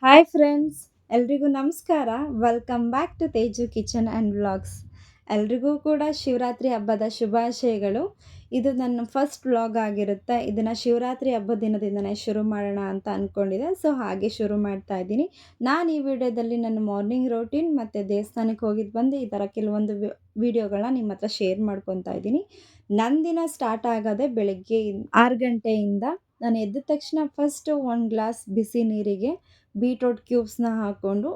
Hi friends, ಎಲ್ರಿಗೂ ನಮಸ್ಕಾರ. Welcome back to Teju kitchen and vlogs. ಎಲ್ರಿಗೂ ಕೂಡ ಶಿವರಾತ್ರಿ ಹಬ್ಬದ ಶುಭಾಶಯಗಳು. ಇದು ನನ್ನ ಫಸ್ಟ್ ವ್ಲಾಗ್ ಆಗಿರುತ್ತೆ. ಇದನ್ನು ಶಿವರಾತ್ರಿ ಹಬ್ಬದ ದಿನದಿಂದನೇ ಶುರು ಮಾಡೋಣ ಅಂತ ಅಂದ್ಕೊಂಡಿದ್ದೆ. ಸೊ ಹಾಗೆ ಶುರು ಮಾಡ್ತಾ ಇದ್ದೀನಿ. ನಾನು ಈ ವಿಡಿಯೋದಲ್ಲಿ ನನ್ನ ಮಾರ್ನಿಂಗ್ ರೋಟೀನ್ ಮತ್ತು ದೇವಸ್ಥಾನಕ್ಕೆ ಹೋಗಿದ್ದು ಬಂದು ಈ ಥರ ಕೆಲವೊಂದು ವಿಡಿಯೋಗಳನ್ನ ನಿಮ್ಮ ಹತ್ರ ಶೇರ್ ಮಾಡ್ಕೊತಾ ಇದ್ದೀನಿ. ನನ್ನ ದಿನ ಸ್ಟಾರ್ಟ್ ಆಗೋದೇ ಬೆಳಗ್ಗೆ 6 ಗಂಟೆಯಿಂದ. ನಾನು ಎದ್ದ ತಕ್ಷಣ ಫಸ್ಟು ಒಂದು ಗ್ಲಾಸ್ ಬಿಸಿ ನೀರಿಗೆ ಬೀಟ್ರೋಟ್ ಕ್ಯೂಬ್ಸ್ನ ಹಾಕ್ಕೊಂಡು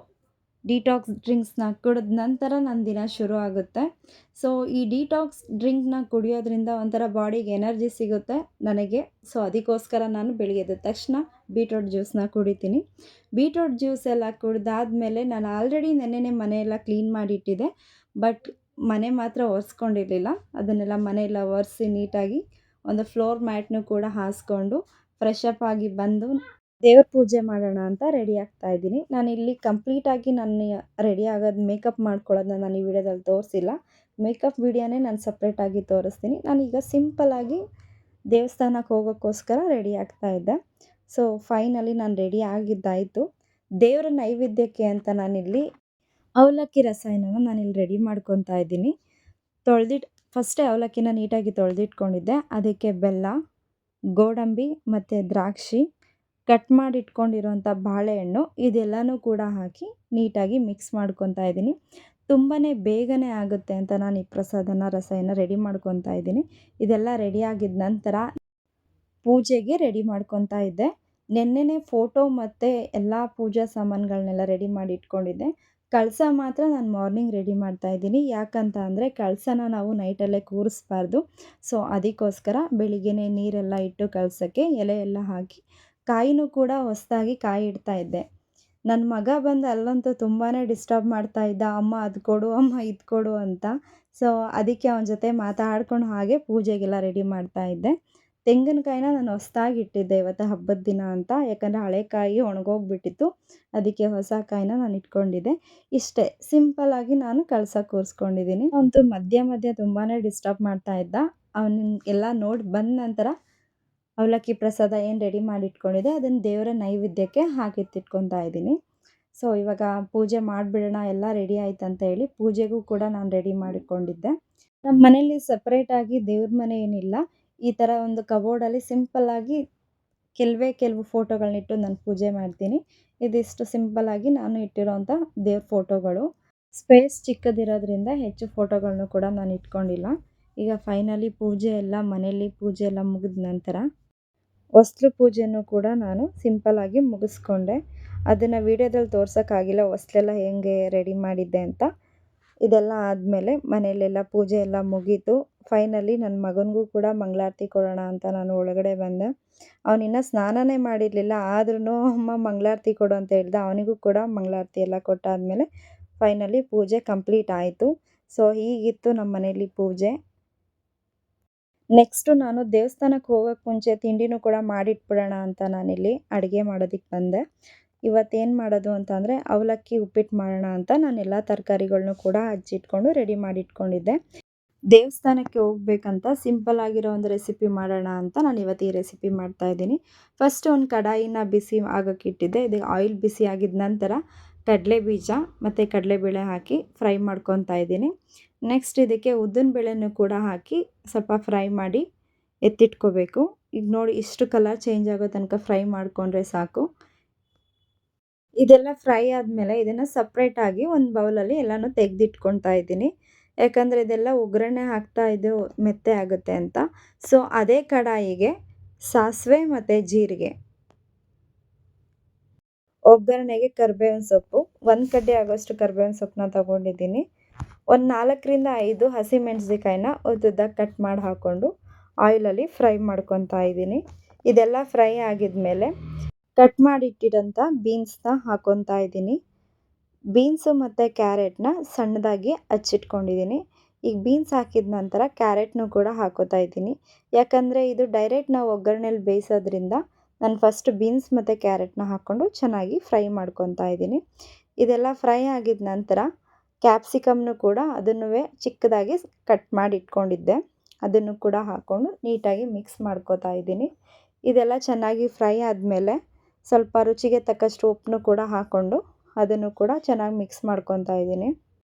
ಡಿಟಾಕ್ಸ್ ಡ್ರಿಂಕ್ಸ್ನ ಕುಡಿದ ನಂತರ ನನ್ನ ದಿನ ಶುರು ಆಗುತ್ತೆ. ಸೊ ಈ ಡಿಟಾಕ್ಸ್ ಡ್ರಿಂಕ್ನ ಕುಡಿಯೋದ್ರಿಂದ ಒಂಥರ ಬಾಡಿಗೆ ಎನರ್ಜಿ ಸಿಗುತ್ತೆ ನನಗೆ. ಸೊ ಅದಕ್ಕೋಸ್ಕರ ನಾನು ಬೆಳಿಗ್ಗೆ ಎದ್ದ ತಕ್ಷಣ ಬೀಟ್ರೋಟ್ ಜ್ಯೂಸನ್ನ ಕುಡಿತೀನಿ. ಬೀಟ್ರೋಟ್ ಜ್ಯೂಸ್ ಎಲ್ಲ ಕುಡಿದಾದ್ಮೇಲೆ ನಾನು ಆಲ್ರೆಡಿ ನೆನ್ನೆನೇ ಮನೆಯೆಲ್ಲ ಕ್ಲೀನ್ ಮಾಡಿಟ್ಟಿದ್ದೆ. ಬಟ್ ಮನೆ ಮಾತ್ರ ಒರೆಸ್ಕೊಂಡಿರಲಿಲ್ಲ. ಅದನ್ನೆಲ್ಲ ಮನೆಯೆಲ್ಲ ಒರೆಸಿ ನೀಟಾಗಿ ಒಂದು ಫ್ಲೋರ್ ಮ್ಯಾಟ್ನು ಕೂಡ ಹಾಸ್ಕೊಂಡು ಫ್ರೆಶ್ ಅಪ್ ಆಗಿ ಬಂದು ದೇವ್ರ ಪೂಜೆ ಮಾಡೋಣ ಅಂತ ರೆಡಿ ಆಗ್ತಾ ಇದ್ದೀನಿ. ನಾನಿಲ್ಲಿ ಕಂಪ್ಲೀಟಾಗಿ ನಾನು ರೆಡಿ ಆಗೋದು ಮೇಕಪ್ ಮಾಡ್ಕೊಳ್ಳೋದನ್ನ ನಾನು ಈ ವಿಡಿಯೋದಲ್ಲಿ ತೋರಿಸಿಲ್ಲ. ಮೇಕಪ್ ವಿಡಿಯೋನೇ ನಾನು ಸಪ್ರೇಟಾಗಿ ತೋರಿಸ್ತೀನಿ. ನಾನೀಗ ಸಿಂಪಲ್ಲಾಗಿ ದೇವಸ್ಥಾನಕ್ಕೆ ಹೋಗೋಕ್ಕೋಸ್ಕರ ರೆಡಿ ಆಗ್ತಾ ಇದ್ದೆ. ಸೊ ಫೈನಲಿ ನಾನು ರೆಡಿ ಆಗಿದ್ದಾಯಿತು. ದೇವರ ನೈವೇದ್ಯಕ್ಕೆ ಅಂತ ನಾನಿಲ್ಲಿ ಅವಲಕ್ಕಿ ರಸಾಯನನ ನಾನಿಲ್ಲಿ ರೆಡಿ ಮಾಡ್ಕೊತಾ ಇದ್ದೀನಿ. ಫಸ್ಟೇ ಅವಲಕ್ಕಿನ ನೀಟಾಗಿ ತೊಳೆದಿಟ್ಕೊಂಡಿದ್ದೆ. ಅದಕ್ಕೆ ಬೆಲ್ಲ, ಗೋಡಂಬಿ ಮತ್ತು ದ್ರಾಕ್ಷಿ, ಕಟ್ ಮಾಡಿ ಇಟ್ಕೊಂಡಿರೋಂಥ ಬಾಳೆಹಣ್ಣು ಇದೆಲ್ಲನೂ ಕೂಡ ಹಾಕಿ ನೀಟಾಗಿ ಮಿಕ್ಸ್ ಮಾಡ್ಕೊತಾ ಇದ್ದೀನಿ. ತುಂಬಾ ಬೇಗನೆ ಆಗುತ್ತೆ ಅಂತ ನಾನು ಈ ರಸಾಯನ ರೆಡಿ ಮಾಡ್ಕೊತಾ ಇದ್ದೀನಿ. ಇದೆಲ್ಲ ರೆಡಿ ಆಗಿದ ನಂತರ ಪೂಜೆಗೆ ರೆಡಿ ಮಾಡ್ಕೊತಾ ಇದ್ದೆ. ನೆನ್ನೆನೇ ಫೋಟೋ ಮತ್ತು ಎಲ್ಲ ಪೂಜಾ ಸಾಮಾನುಗಳನ್ನೆಲ್ಲ ರೆಡಿ ಮಾಡಿ ಇಟ್ಕೊಂಡಿದ್ದೆ. ಕಳಸ ಮಾತ್ರ ನಾನು ಮಾರ್ನಿಂಗ್ ರೆಡಿ ಮಾಡ್ತಾ ಇದ್ದೀನಿ. ಯಾಕಂತ ಅಂದರೆ ಕಳಸನ ನಾವು ನೈಟಲ್ಲೇ ಕೂರಿಸ್ಬಾರ್ದು. ಸೊ ಅದಕ್ಕೋಸ್ಕರ ಬೆಳಿಗ್ಗೆನೇ ನೀರೆಲ್ಲ ಇಟ್ಟು ಕಳಸಕ್ಕೆ ಎಲೆ ಎಲ್ಲ ಹಾಕಿ ಕಾಯಿನೂ ಕೂಡ ಹೊಸದಾಗಿ ಕಾಯಿ ಇಡ್ತಾ ಇದ್ದೆ. ನನ್ನ ಮಗ ಬಂದು ಅಲ್ಲಂತೂ ತುಂಬಾ ಡಿಸ್ಟರ್ಬ್ ಮಾಡ್ತಾ ಇದ್ದ, ಅಮ್ಮ ಅದು ಕೊಡು, ಅಮ್ಮ ಇದು ಕೊಡು ಅಂತ. ಸೊ ಅದಕ್ಕೆ ಅವನ ಜೊತೆ ಮಾತಾಡ್ಕೊಂಡು ಹಾಗೆ ಪೂಜೆಗೆಲ್ಲ ರೆಡಿ ಮಾಡ್ತಾ ಇದ್ದೆ. ತೆಂಗಿನಕಾಯಿನ ನಾನು ಹೊಸದಾಗಿ ಇಟ್ಟಿದ್ದೆ ಇವತ್ತು ಹಬ್ಬದ ದಿನ ಅಂತ. ಯಾಕಂದರೆ ಹಳೆ ಕಾಯಿ ಒಣಗೋಗ್ಬಿಟ್ಟಿತ್ತು. ಅದಕ್ಕೆ ಹೊಸ ಕಾಯಿನ ನಾನು ಇಟ್ಕೊಂಡಿದ್ದೆ. ಇಷ್ಟೇ ಸಿಂಪಲ್ಲಾಗಿ ನಾನು ಕಳಸ ಕೂರಿಸ್ಕೊಂಡಿದ್ದೀನಿ. ಅವನಂತೂ ಮಧ್ಯ ತುಂಬಾ ಡಿಸ್ಟರ್ಬ್ ಮಾಡ್ತಾ ಇದ್ದ. ಅವನಿಗೆಲ್ಲ ನೋಡಿ ಬಂದ ನಂತರ ಅವಲಕ್ಕಿ ಪ್ರಸಾದ ಏನು ರೆಡಿ ಮಾಡಿ ಇಟ್ಕೊಂಡಿದ್ದೆ ಅದನ್ನು ದೇವರ ನೈವೇದ್ಯಕ್ಕೆ ಹಾಕಿತ್ತಿಟ್ಕೊತಾ ಇದ್ದೀನಿ. ಸೊ ಇವಾಗ ಪೂಜೆ ಮಾಡಿಬಿಡೋಣ, ಎಲ್ಲ ರೆಡಿ ಆಯ್ತು ಅಂತ ಹೇಳಿ ಪೂಜೆಗೂ ಕೂಡ ನಾನು ರೆಡಿ ಮಾಡಿಕೊಂಡಿದ್ದೆ. ನಮ್ಮ ಮನೇಲಿ ಸಪ್ರೇಟಾಗಿ ದೇವ್ರ ಮನೆ ಏನಿಲ್ಲ. ಈ ಥರ ಒಂದು ಕಬೋರ್ಡಲ್ಲಿ ಸಿಂಪಲ್ಲಾಗಿ ಕೆಲವು ಫೋಟೋಗಳನ್ನಿಟ್ಟು ನಾನು ಪೂಜೆ ಮಾಡ್ತೀನಿ. ಇದಿಷ್ಟು ಸಿಂಪಲ್ಲಾಗಿ ನಾನು ಇಟ್ಟಿರೋಂಥ ದೇವ್ರ ಫೋಟೋಗಳು. ಸ್ಪೇಸ್ ಚಿಕ್ಕದಿರೋದ್ರಿಂದ ಹೆಚ್ಚು ಫೋಟೋಗಳನ್ನೂ ಕೂಡ ನಾನು ಇಟ್ಕೊಂಡಿಲ್ಲ. ಈಗ ಫೈನಲಿ ಮನೆಯಲ್ಲಿ ಪೂಜೆ ಎಲ್ಲ ಮುಗಿದ ನಂತರ ಹೊಸ್ಲು ಪೂಜೆನೂ ಕೂಡ ನಾನು ಸಿಂಪಲ್ಲಾಗಿ ಮುಗಿಸ್ಕೊಂಡೆ. ಅದನ್ನು ವೀಡಿಯೋದಲ್ಲಿ ತೋರ್ಸೋಕ್ಕಾಗಿಲ್ಲ ಹೊಸ್ಲೆಲ್ಲ ಹೆಂಗೆ ರೆಡಿ ಮಾಡಿದ್ದೆ ಅಂತ. ಇದೆಲ್ಲ ಆದಮೇಲೆ ಮನೆಯಲ್ಲೆಲ್ಲ ಪೂಜೆ ಎಲ್ಲ ಮುಗೀತು. ಫೈನಲಿ ನನ್ನ ಮಗನಿಗೂ ಕೂಡ ಮಂಗಳಾರತಿ ಕೊಡೋಣ ಅಂತ ನಾನು ಒಳಗಡೆ ಬಂದೆ. ಅವನಿನ್ನೂ ಸ್ನಾನನೇ ಮಾಡಿರಲಿಲ್ಲ. ಆದ್ರೂ ಅಮ್ಮ ಮಂಗಳಾರತಿ ಕೊಡು ಅಂತ ಹೇಳ್ದೆ. ಅವನಿಗೂ ಕೂಡ ಮಂಗಳಾರತಿ ಎಲ್ಲ ಕೊಟ್ಟಾದಮೇಲೆ ಫೈನಲಿ ಪೂಜೆ ಕಂಪ್ಲೀಟ್ ಆಯಿತು. ಸೊ ಹೀಗಿತ್ತು ನಮ್ಮ ಮನೆಯಲ್ಲಿ ಪೂಜೆ. ನೆಕ್ಸ್ಟು ನಾನು ದೇವಸ್ಥಾನಕ್ಕೆ ಹೋಗೋಕ್ಕೆ ಮುಂಚೆ ತಿಂಡಿನೂ ಕೂಡ ಮಾಡಿಟ್ಬಿಡೋಣ ಅಂತ ನಾನಿಲ್ಲಿ ಅಡುಗೆ ಮಾಡೋದಕ್ಕೆ ಬಂದೆ. ಇವತ್ತೇನು ಮಾಡೋದು ಅಂತ ಅಂದರೆ ಅವಲಕ್ಕಿ ಉಪ್ಪಿಟ್ಟು ಮಾಡೋಣ ಅಂತ ನಾನೆಲ್ಲ ತರಕಾರಿಗಳನ್ನೂ ಕೂಡ ಹಚ್ಚಿಟ್ಕೊಂಡು ರೆಡಿ ಮಾಡಿಟ್ಕೊಂಡಿದ್ದೆ. ದೇವಸ್ಥಾನಕ್ಕೆ ಹೋಗ್ಬೇಕಂತ ಸಿಂಪಲ್ ಆಗಿರೋ ಒಂದು ರೆಸಿಪಿ ಮಾಡೋಣ ಅಂತ ನಾನು ಇವತ್ತು ಈ ರೆಸಿಪಿ ಮಾಡ್ತಾಯಿದ್ದೀನಿ. ಫಸ್ಟ್ ಒಂದು ಕಡಾಯಿನ ಬಿಸಿ ಆಗೋಕ್ಕೆ ಇಟ್ಟಿದ್ದೆ. ಇದಕ್ಕೆ ಆಯಿಲ್ ಬಿಸಿ ಆಗಿದ ನಂತರ ಕಡಲೆ ಬೀಜ ಮತ್ತು ಕಡಲೆಬೇಳೆ ಹಾಕಿ ಫ್ರೈ ಮಾಡ್ಕೊತಾ ಇದ್ದೀನಿ. ನೆಕ್ಸ್ಟ್ ಇದಕ್ಕೆ ಉದ್ದಿನಬೇಳೆನೂ ಕೂಡ ಹಾಕಿ ಸ್ವಲ್ಪ ಫ್ರೈ ಮಾಡಿ ಎತ್ತಿಟ್ಕೋಬೇಕು. ಈಗ ನೋಡಿ ಇಷ್ಟು ಕಲರ್ ಚೇಂಜ್ ಆಗೋ ತನಕ ಫ್ರೈ ಮಾಡಿಕೊಂಡ್ರೆ ಸಾಕು. ಇದೆಲ್ಲ ಫ್ರೈ ಆದಮೇಲೆ ಇದನ್ನು ಸಪ್ರೇಟಾಗಿ ಒಂದು ಬೌಲಲ್ಲಿ ಎಲ್ಲನೂ ತೆಗೆದಿಟ್ಕೊತಾ ಇದ್ದೀನಿ. ಯಾಕಂದರೆ ಇದೆಲ್ಲ ಒಗ್ಗರಣೆ ಹಾಕ್ತಾ ಇದು ಮೆತ್ತೆ ಆಗುತ್ತೆ ಅಂತ. ಸೊ ಅದೇ ಕಡಾಯಿಗೆ ಸಾಸಿವೆ ಮತ್ತು ಜೀರಿಗೆ, ಒಗ್ಗರಣೆಗೆ ಕರಿಬೇವಿನ ಸೊಪ್ಪು, 1 ಕಡ್ಡಿ ಆಗೋಷ್ಟು ಕರಿಬೇವಿನ ಸೊಪ್ಪನ್ನ ತೊಗೊಂಡಿದ್ದೀನಿ. ಒಂದು 4ರಿಂದ 5 ಹಸಿಮೆಣಸಿಕಾಯಿನ ಉದ್ದುದ್ದಾಗಿ ಕಟ್ ಮಾಡಿ ಹಾಕ್ಕೊಂಡು ಆಯಿಲಲ್ಲಿ ಫ್ರೈ ಮಾಡ್ಕೊತಾ ಇದ್ದೀನಿ. ಇದೆಲ್ಲ ಫ್ರೈ ಆಗಿದ್ಮೇಲೆ ಕಟ್ ಮಾಡಿಟ್ಟಿರೋಂಥ ಬೀನ್ಸ್ನ ಹಾಕ್ಕೊತಾ ಇದ್ದೀನಿ. ಬೀನ್ಸು ಮತ್ತು ಕ್ಯಾರೆಟ್ನ ಸಣ್ಣದಾಗಿ ಹಚ್ಚಿಟ್ಕೊಂಡಿದ್ದೀನಿ. ಈಗ ಬೀನ್ಸ್ ಹಾಕಿದ ನಂತರ ಕ್ಯಾರೆಟ್ನೂ ಕೂಡ ಹಾಕ್ಕೋತಾ ಇದ್ದೀನಿ. ಯಾಕಂದರೆ ಇದು ಡೈರೆಕ್ಟ್ ನಾವು ಒಗ್ಗರಣೆಯಲ್ಲಿ ಬೇಯಿಸೋದ್ರಿಂದ ನಾನು ಫಸ್ಟ್ ಬೀನ್ಸ್ ಮತ್ತು ಕ್ಯಾರೆಟ್ನ ಹಾಕ್ಕೊಂಡು ಚೆನ್ನಾಗಿ ಫ್ರೈ ಮಾಡ್ಕೊತಾ ಇದ್ದೀನಿ. ಇದೆಲ್ಲ ಫ್ರೈ ಆಗಿದ ನಂತರ ಕ್ಯಾಪ್ಸಿಕಮ್ನು ಕೂಡ ಅದನ್ನು ಚಿಕ್ಕದಾಗಿ ಕಟ್ ಮಾಡಿ ಇಟ್ಕೊಂಡಿದ್ದೆ. ಅದನ್ನು ಕೂಡ ಹಾಕ್ಕೊಂಡು ನೀಟಾಗಿ ಮಿಕ್ಸ್ ಮಾಡ್ಕೊತಾ ಇದ್ದೀನಿ. ಇದೆಲ್ಲ ಚೆನ್ನಾಗಿ ಫ್ರೈ ಆದಮೇಲೆ ಸ್ವಲ್ಪ ರುಚಿಗೆ ತಕ್ಕಷ್ಟು ಉಪ್ಪನ್ನು ಕೂಡ ಹಾಕ್ಕೊಂಡು ಅದನ್ನು ಕೂಡ ಚೆನ್ನಾಗಿ ಮಿಕ್ಸ್ ಮಾಡ್ಕೊತಾ ಇದ್ದೀನಿ.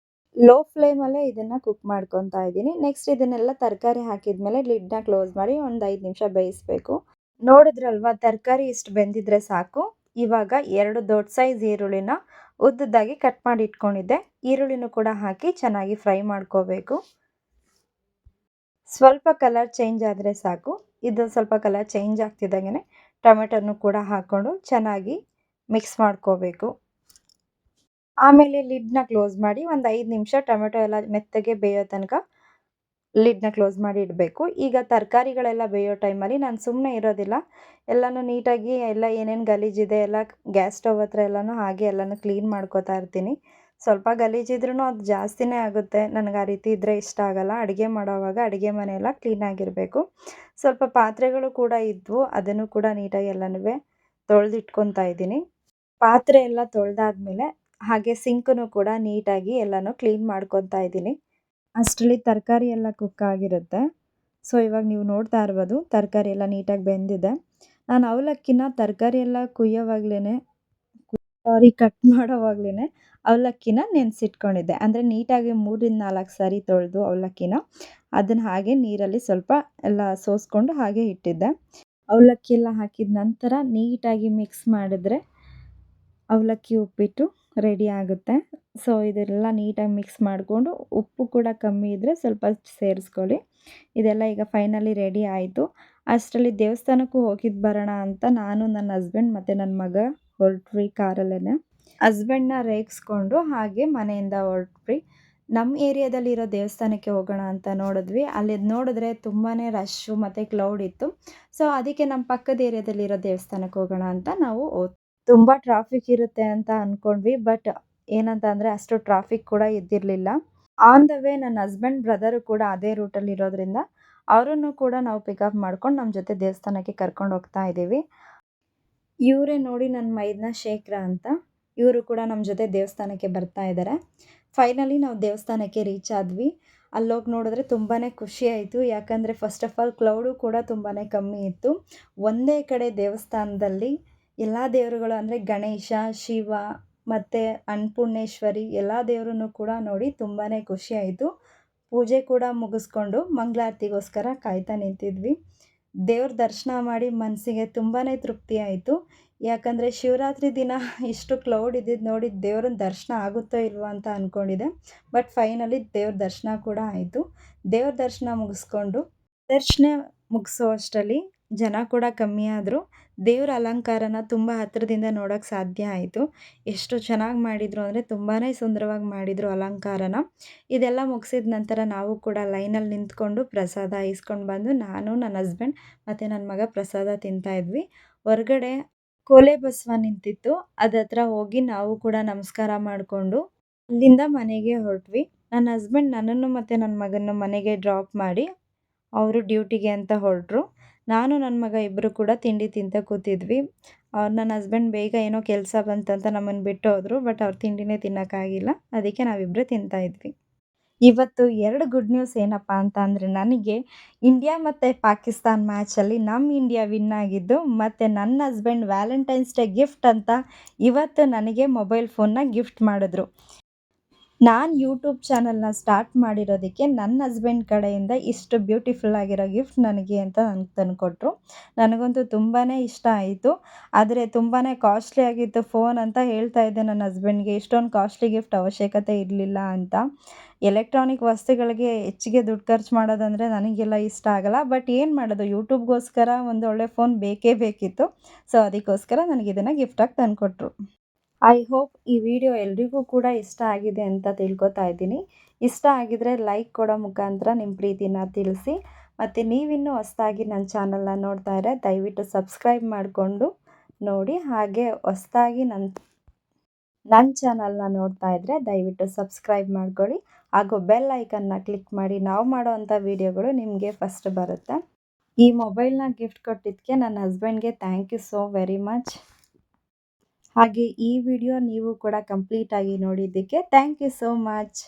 ಲೋ ಫ್ಲೇಮಲ್ಲೇ ಇದನ್ನು ಕುಕ್ ಮಾಡ್ಕೊತಾ ಇದ್ದೀನಿ. ನೆಕ್ಸ್ಟ್ ಇದನ್ನೆಲ್ಲ ತರಕಾರಿ ಹಾಕಿದ್ಮೇಲೆ ಲಿಡ್ನ ಕ್ಲೋಸ್ ಮಾಡಿ ಒಂದು 5 ನಿಮಿಷ ಬೇಯಿಸಬೇಕು. ನೋಡಿದ್ರಲ್ವಾ, ತರಕಾರಿ ಇಷ್ಟು ಬೆಂದಿದ್ರೆ ಸಾಕು. ಇವಾಗ 2 ದೊಡ್ಡ ಸೈಜ್ ಈರುಳ್ಳಿನ ಉದ್ದದಾಗಿ ಕಟ್ ಮಾಡಿ ಇಟ್ಕೊಂಡಿದ್ದೆ. ಈರುಳ್ಳಿನೂ ಕೂಡ ಹಾಕಿ ಚೆನ್ನಾಗಿ ಫ್ರೈ ಮಾಡ್ಕೋಬೇಕು. ಸ್ವಲ್ಪ ಕಲರ್ ಚೇಂಜ್ ಆದರೆ ಸಾಕು. ಇದು ಸ್ವಲ್ಪ ಕಲರ್ ಚೇಂಜ್ ಆಗ್ತಿದ್ದಂಗೆ ಟೊಮೆಟೊನು ಕೂಡ ಹಾಕ್ಕೊಂಡು ಚೆನ್ನಾಗಿ ಮಿಕ್ಸ್ ಮಾಡ್ಕೋಬೇಕು. ಆಮೇಲೆ ಲಿಡ್ನ ಕ್ಲೋಸ್ ಮಾಡಿ ಒಂದು 5 ನಿಮಿಷ ಟೊಮೆಟೊ ಎಲ್ಲ ಮೆತ್ತಗೆ ಬೇಯೋ ತನಕ ಲಿಡ್ನ ಕ್ಲೋಸ್ ಮಾಡಿ ಇಡಬೇಕು. ಈಗ ತರಕಾರಿಗಳೆಲ್ಲ ಬೇಯೋ ಟೈಮಲ್ಲಿ ನಾನು ಸುಮ್ಮನೆ ಇರೋದಿಲ್ಲ, ಎಲ್ಲನೂ ನೀಟಾಗಿ ಎಲ್ಲ ಏನೇನು ಗಲೀಜಿದೆ ಎಲ್ಲ ಗ್ಯಾಸ್ ಸ್ಟವ್ ಹತ್ರ ಎಲ್ಲನೂ ಹಾಗೆ ಎಲ್ಲನೂ ಕ್ಲೀನ್ ಮಾಡ್ಕೋತಾ ಇರ್ತೀನಿ. ಸ್ವಲ್ಪ ಗಲೀಜಿದ್ರೂ ಅದು ಜಾಸ್ತಿನೇ ಆಗುತ್ತೆ. ನನಗೆ ಆ ರೀತಿ ಇದ್ದರೆ ಇಷ್ಟ ಆಗಲ್ಲ. ಅಡುಗೆ ಮಾಡೋವಾಗ ಅಡುಗೆ ಮನೆಯೆಲ್ಲ ಕ್ಲೀನಾಗಿರಬೇಕು. ಸ್ವಲ್ಪ ಪಾತ್ರೆಗಳು ಕೂಡ ಇದ್ವು, ಅದನ್ನು ಕೂಡ ನೀಟಾಗಿ ಎಲ್ಲನೂ ತೊಳೆದಿಟ್ಕೊತಾ ಇದ್ದೀನಿ. ಪಾತ್ರೆ ಎಲ್ಲ ತೊಳೆದಾದ್ಮೇಲೆ ಹಾಗೆ ಸಿಂಕನ್ನು ಕೂಡ ನೀಟಾಗಿ ಎಲ್ಲನೂ ಕ್ಲೀನ್ ಮಾಡ್ಕೊತಾ ಇದ್ದೀನಿ. ಅಷ್ಟರಲ್ಲಿ ತರಕಾರಿ ಎಲ್ಲ ಕುಕ್ ಆಗಿರುತ್ತೆ. ಸೊ ಇವಾಗ ನೀವು ನೋಡ್ತಾ ಇರ್ಬೋದು, ತರಕಾರಿ ಎಲ್ಲ ನೀಟಾಗಿ ಬೆಂದಿದೆ. ನಾನು ಅವಲಕ್ಕಿನ ತರಕಾರಿ ಎಲ್ಲ ಕಟ್ ಮಾಡೋವಾಗ್ಲೇ ಅವಲಕ್ಕಿನ ನೆನೆಸಿಟ್ಕೊಂಡಿದ್ದೆ. ಅಂದರೆ ನೀಟಾಗಿ 3ರಿಂದ 4 ಸಾರಿ ತೊಳೆದು ಅವಲಕ್ಕಿನ ಅದನ್ನು ಹಾಗೆ ನೀರಲ್ಲಿ ಸ್ವಲ್ಪ ಎಲ್ಲ ಸೋಸ್ಕೊಂಡು ಹಾಗೆ ಇಟ್ಟಿದ್ದೆ. ಅವಲಕ್ಕಿ ಎಲ್ಲ ಹಾಕಿದ ನಂತರ ನೀಟಾಗಿ ಮಿಕ್ಸ್ ಮಾಡಿದ್ರೆ ಅವಲಕ್ಕಿ ಉಪ್ಪಿಟ್ಟು ರೆಡಿ ಆಗುತ್ತೆ. ಸೊ ಇದೆಲ್ಲ ನೀಟಾಗಿ ಮಿಕ್ಸ್ ಮಾಡಿಕೊಂಡು ಉಪ್ಪು ಕೂಡ ಕಮ್ಮಿ ಇದ್ದರೆ ಸ್ವಲ್ಪ ಸೇರಿಸ್ಕೊಳ್ಳಿ. ಇದೆಲ್ಲ ಈಗ ಫೈನಲಿ ರೆಡಿ ಆಯಿತು. ಅಷ್ಟರಲ್ಲಿ ದೇವಸ್ಥಾನಕ್ಕೂ ಹೋಗಿದ್ದು ಬರೋಣ ಅಂತ ನಾನು, ನನ್ನ ಹಸ್ಬೆಂಡ್ ಮತ್ತು ನನ್ನ ಮಗ ಹೊರಟ್ವಿ ಕಾರಲ್ಲೇ. ಹಸ್ಬೆಂಡ್ನ ರೇಗಿಸ್ಕೊಂಡು ಹಾಗೆ ಮನೆಯಿಂದ ಹೊರಟ್ವಿ. ನಮ್ಮ ಏರಿಯಾದಲ್ಲಿರೋ ದೇವಸ್ಥಾನಕ್ಕೆ ಹೋಗೋಣ ಅಂತ ನೋಡಿದ್ವಿ. ಅಲ್ಲಿ ನೋಡಿದ್ರೆ ತುಂಬಾ ರಶ್ಶು ಮತ್ತು ಕ್ಲೌಡ್ ಇತ್ತು. ಸೊ ಅದಕ್ಕೆ ನಮ್ಮ ಪಕ್ಕದ ಏರಿಯಾದಲ್ಲಿರೋ ದೇವಸ್ಥಾನಕ್ಕೆ ಹೋಗೋಣ ಅಂತ ನಾವು ತುಂಬ ಟ್ರಾಫಿಕ್ ಇರುತ್ತೆ ಅಂತ ಅಂದ್ಕೊಂಡ್ವಿ. ಬಟ್ ಏನಂತ ಅಂದರೆ ಅಷ್ಟು ಟ್ರಾಫಿಕ್ ಕೂಡ ಇದ್ದಿರಲಿಲ್ಲ. ಆನ್ ದ ವೇ ನನ್ನ ಹಸ್ಬೆಂಡ್ ಬ್ರದರು ಕೂಡ ಅದೇ ರೂಟಲ್ಲಿ ಇರೋದ್ರಿಂದ ಅವರನ್ನು ಕೂಡ ನಾವು ಪಿಕಪ್ ಮಾಡ್ಕೊಂಡು ನಮ್ಮ ಜೊತೆ ದೇವಸ್ಥಾನಕ್ಕೆ ಕರ್ಕೊಂಡು ಹೋಗ್ತಾ ಇದ್ದೀವಿ. ಇವರೇ ನೋಡಿ ನನ್ನ ಮೈದ್ನ ಶೇಖರ ಅಂತ. ಇವರು ಕೂಡ ನಮ್ಮ ಜೊತೆ ದೇವಸ್ಥಾನಕ್ಕೆ ಬರ್ತಾ ಇದ್ದಾರೆ. ಫೈನಲಿ ನಾವು ದೇವಸ್ಥಾನಕ್ಕೆ ರೀಚ್ ಆದ್ವಿ. ಅಲ್ಲೋಗಿ ನೋಡಿದ್ರೆ ತುಂಬಾ ಖುಷಿ ಆಯಿತು. ಯಾಕಂದರೆ ಫಸ್ಟ್ ಆಫ್ ಆಲ್ ಕ್ಲೌಡು ಕೂಡ ತುಂಬಾ ಕಮ್ಮಿ ಇತ್ತು. ಒಂದೇ ಕಡೆ ದೇವಸ್ಥಾನದಲ್ಲಿ ಎಲ್ಲ ದೇವರುಗಳು ಅಂದರೆ ಗಣೇಶ, ಶಿವ ಮತ್ತು ಅನ್ನಪೂರ್ಣೇಶ್ವರಿ ಎಲ್ಲ ದೇವರನ್ನು ಕೂಡ ನೋಡಿ ತುಂಬಾ ಖುಷಿ ಆಯಿತು. ಪೂಜೆ ಕೂಡ ಮುಗಿಸ್ಕೊಂಡು ಮಂಗಳಾರತಿಗೋಸ್ಕರ ಕಾಯ್ತಾ ನಿಂತಿದ್ವಿ. ದೇವ್ರ ದರ್ಶನ ಮಾಡಿ ಮನಸ್ಸಿಗೆ ತುಂಬಾ ತೃಪ್ತಿ ಆಯಿತು. ಯಾಕಂದರೆ ಶಿವರಾತ್ರಿ ದಿನ ಇಷ್ಟು ಕ್ಲೌಡ್ ಇದ್ದಿದ್ದು ನೋಡಿ ದೇವ್ರನ್ನ ದರ್ಶನ ಆಗುತ್ತೋ ಇಲ್ವೋ ಅಂತ ಅಂದ್ಕೊಂಡಿದ್ದೆ. ಬಟ್ ಫೈನಲಿ ದೇವ್ರ ದರ್ಶನ ಕೂಡ ಆಯಿತು. ದೇವ್ರ ದರ್ಶನ ಮುಗಿಸೋ ಅಷ್ಟರಲ್ಲಿ ಜನ ಕೂಡ ಕಮ್ಮಿ ಆದರು. ದೇವ್ರ ಅಲಂಕಾರನ ತುಂಬ ಹತ್ತಿರದಿಂದ ನೋಡೋಕ್ಕೆ ಸಾಧ್ಯ ಆಯಿತು. ಎಷ್ಟು ಚೆನ್ನಾಗಿ ಮಾಡಿದರು ಅಂದರೆ ತುಂಬಾ ಸುಂದರವಾಗಿ ಮಾಡಿದರು ಅಲಂಕಾರನ. ಇದೆಲ್ಲ ಮುಗಿಸಿದ ನಂತರ ನಾವು ಕೂಡ ಲೈನಲ್ಲಿ ನಿಂತ್ಕೊಂಡು ಪ್ರಸಾದ ಇಸ್ಕೊಂಡು ಬಂದು ನಾನು, ನನ್ನ ಹಸ್ಬೆಂಡ್ ಮತ್ತು ನನ್ನ ಮಗ ಪ್ರಸಾದ ತಿಂತಾಯಿದ್ವಿ. ಹೊರಗಡೆ ಕೋಲೆ ಬಸವ ನಿಂತಿತ್ತು. ಅದತ್ರ ಹೋಗಿ ನಾವು ಕೂಡ ನಮಸ್ಕಾರ ಮಾಡಿಕೊಂಡು ಅಲ್ಲಿಂದ ಮನೆಗೆ ಹೊರಟ್ವಿ. ನನ್ನ ಹಸ್ಬೆಂಡ್ ನನ್ನನ್ನು ಮತ್ತು ನನ್ನ ಮಗನ ಮನೆಗೆ ಡ್ರಾಪ್ ಮಾಡಿ ಅವರು ಡ್ಯೂಟಿಗೆ ಅಂತ ಹೊರಟರು. ನಾನು ನನ್ನ ಮಗ ಇಬ್ಬರು ಕೂಡ ತಿಂಡಿ ತಿಂತ ಕೂತಿದ್ವಿ. ನನ್ನ ಹಸ್ಬೆಂಡ್ ಬೇಗ ಏನೋ ಕೆಲಸ ಬಂತಂತ ನಮ್ಮನ್ನು ಬಿಟ್ಟು ಹೋದರು. ಬಟ್ ಅವ್ರು ತಿಂಡಿನೇ ತಿನ್ನೋಕ್ಕಾಗಿಲ್ಲ. ಅದಕ್ಕೆ ನಾವಿಬ್ಬರೇ ತಿಂತಾಯಿದ್ವಿ. ಇವತ್ತು 2 ಗುಡ್ ನ್ಯೂಸ್ ಏನಪ್ಪ ಅಂತ ಅಂದರೆ, ನನಗೆ ಇಂಡಿಯಾ ಮತ್ತು ಪಾಕಿಸ್ತಾನ್ ಮ್ಯಾಚಲ್ಲಿ ನಮ್ಮ ಇಂಡಿಯಾ ವಿನ್ ಆಗಿದ್ದು, ಮತ್ತು ನನ್ನ ಹಸ್ಬೆಂಡ್ ವ್ಯಾಲೆಂಟೈನ್ಸ್ ಡೇ ಗಿಫ್ಟ್ ಅಂತ ಇವತ್ತು ನನಗೆ ಮೊಬೈಲ್ ಫೋನ್ನ ಗಿಫ್ಟ್ ಮಾಡಿದ್ರು. ನಾನು ಯೂಟ್ಯೂಬ್ ಚಾನಲ್ನ ಸ್ಟಾರ್ಟ್ ಮಾಡಿರೋದಕ್ಕೆ ನನ್ನ ಹಸ್ಬೆಂಡ್ ಕಡೆಯಿಂದ ಇಷ್ಟು ಬ್ಯೂಟಿಫುಲ್ ಆಗಿರೋ ಗಿಫ್ಟ್ ನನಗೆ ಅಂತ ತಂದುಕೊಟ್ರು. ನನಗಂತೂ ತುಂಬಾ ಇಷ್ಟ ಆಯಿತು. ಆದರೆ ತುಂಬಾ ಕಾಸ್ಟ್ಲಿ ಆಗಿತ್ತು ಫೋನ್ ಅಂತ ಹೇಳ್ತಾ ಇದ್ದೆ ನನ್ನ ಹಸ್ಬೆಂಡ್ಗೆ. ಇಷ್ಟೊಂದು ಕಾಸ್ಟ್ಲಿ ಗಿಫ್ಟ್ ಅವಶ್ಯಕತೆ ಇರಲಿಲ್ಲ ಅಂತ. ಎಲೆಕ್ಟ್ರಾನಿಕ್ ವಸ್ತುಗಳಿಗೆ ಹೆಚ್ಚಿಗೆ ದುಡ್ಡು ಖರ್ಚು ಮಾಡೋದಂದರೆ ನನಗೆಲ್ಲ ಇಷ್ಟ ಆಗಲ್ಲ. ಬಟ್ ಏನು ಮಾಡೋದು, ಯೂಟ್ಯೂಬ್ಗೋಸ್ಕರ ಒಂದು ಒಳ್ಳೆ ಫೋನ್ ಬೇಕೇ ಬೇಕಿತ್ತು. ಸೊ ಅದಕ್ಕೋಸ್ಕರ ನನಗಿದನ್ನು ಗಿಫ್ಟಾಗಿ ತಂದುಕೊಟ್ರು. ಐ ಹೋಪ್ ಈ ವಿಡಿಯೋ ಎಲ್ರಿಗೂ ಕೂಡ ಇಷ್ಟ ಆಗಿದೆ ಅಂತ ತಿಳ್ಕೊತಾ ಇದ್ದೀನಿ. ಇಷ್ಟ ಆಗಿದರೆ ಲೈಕ್ ಕೊಡೋ ಮುಖಾಂತರ ನಿಮ್ಮ ಪ್ರೀತಿನ ತಿಳಿಸಿ. ಮತ್ತು ನೀವಿನ್ನೂ ಹೊಸದಾಗಿ ನನ್ನ ಚಾನಲ್ನ ನೋಡ್ತಾ ಇದ್ದರೆ ದಯವಿಟ್ಟು ಸಬ್ಸ್ಕ್ರೈಬ್ ಮಾಡಿಕೊಂಡು ನೋಡಿ. ಹಾಗೆ ಹೊಸದಾಗಿ ನನ್ನ ಚಾನಲ್ನ ನೋಡ್ತಾ ಇದ್ದರೆ ದಯವಿಟ್ಟು ಸಬ್ಸ್ಕ್ರೈಬ್ ಮಾಡ್ಕೊಳ್ಳಿ. ಹಾಗೂ ಬೆಲ್ ಐಕನ್ನ ಕ್ಲಿಕ್ ಮಾಡಿ. ನಾವು ಮಾಡೋವಂಥ ವೀಡಿಯೋಗಳು ನಿಮಗೆ ಫಸ್ಟ್ ಬರುತ್ತೆ. ಈ ಮೊಬೈಲ್ನ ಗಿಫ್ಟ್ ಕೊಟ್ಟಿದ್ದಕ್ಕೆ ನನ್ನ ಹಸ್ಬೆಂಡ್ಗೆ thank you so very much. ಹಾಗೆ ಈ ವಿಡಿಯೋ ನೀವು ಕೂಡ ಕಂಪ್ಲೀಟಾಗಿ ನೋಡಿದ್ದಕ್ಕೆ ಥ್ಯಾಂಕ್ ಯು ಸೋ ಮಚ್.